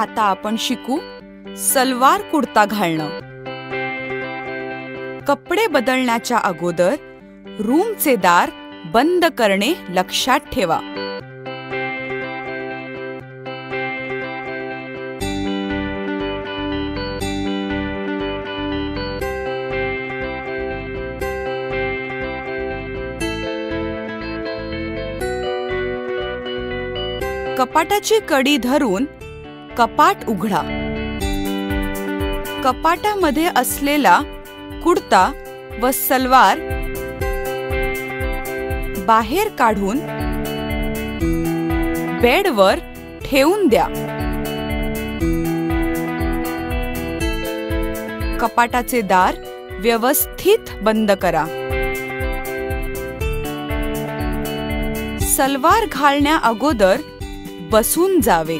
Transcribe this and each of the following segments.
आता आपण शिकू सलवार कुर्ता घालणं. कपडे बदलण्याच्या अगोदर रूमचे दार बंद करणे लक्षात ठेवा. कपाटाची कडी धरून कपाट उघडा. कपाटामध्ये असलेला कुर्ता व सलवार बाहेर काढून बेडवर ठेवून द्या. कपाटाचे दार व्यवस्थित बंद करा. सलवार घालण्या अगोदर बसून जावे.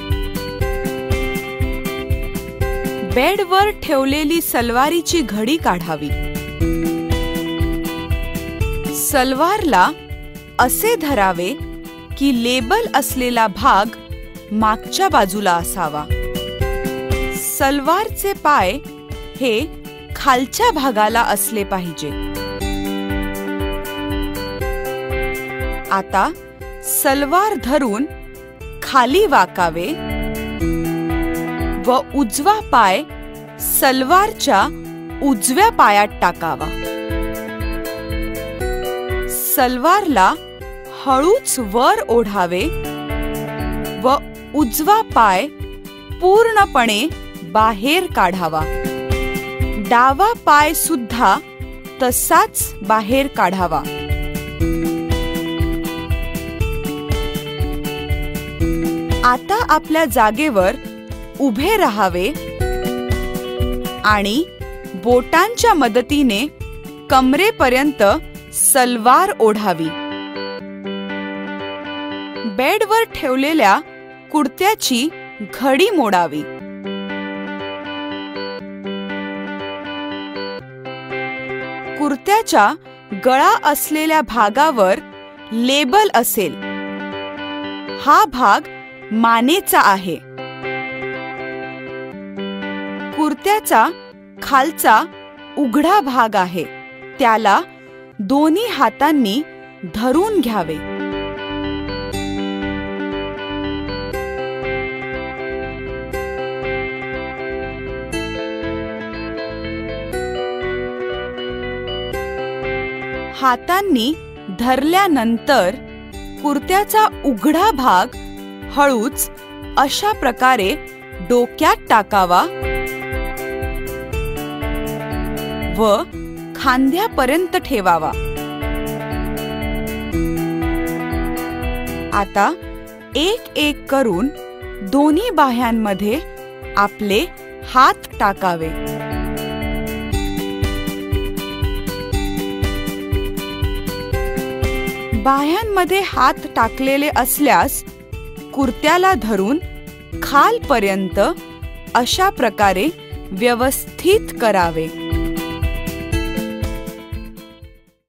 बेडवर ठेवलेली सलवारीची घडी काढावी. सलवारला असे धरावे की लेबल असलेला भाग मागच्या बाजूला असावा. सलवारचे पाय हे खालच्या भागाला असले पाहिजे. आता सलवार धरून खाली वाकावे व उजवा पाय सलवारच्या उजव्या पायात टाकावा. सलवारला हळूच वर ओढावे व उजवा पाय पूर्णपणे बाहेर काढावा. डावा पाय सुद्धा तसाच बाहेर काढावा. आता आपल्या जागेवर उभे राहावे आणि बोटांच्या मदतीने कमरेपर्यंत सलवार ओढावी. बेडवर ठेवलेल्या कुर्त्याची घडी मोडावी. कुर्त्याच्या गळा असलेल्या भागावर लेबल असेल. हा भाग मानेचा आहे. कुर्त्याचा खालचा उघडा भाग आहे. त्याला दोन्ही हातांनी धरून घ्यावे. हातांनी धरल्यानंतर कुर्त्याचा उघडा भाग हळूच अशा प्रकारे डोक्यात टाकावा व खांद्यापर्यंत ठेवावा. आता एक एक करून दोन्ही बाह्यांमध्ये आपले हात टाकावे. बाह्यांमध्ये हात टाकलेले असल्यास कुर्त्याला धरून खालपर्यंत अशा प्रकारे व्यवस्थित करावे.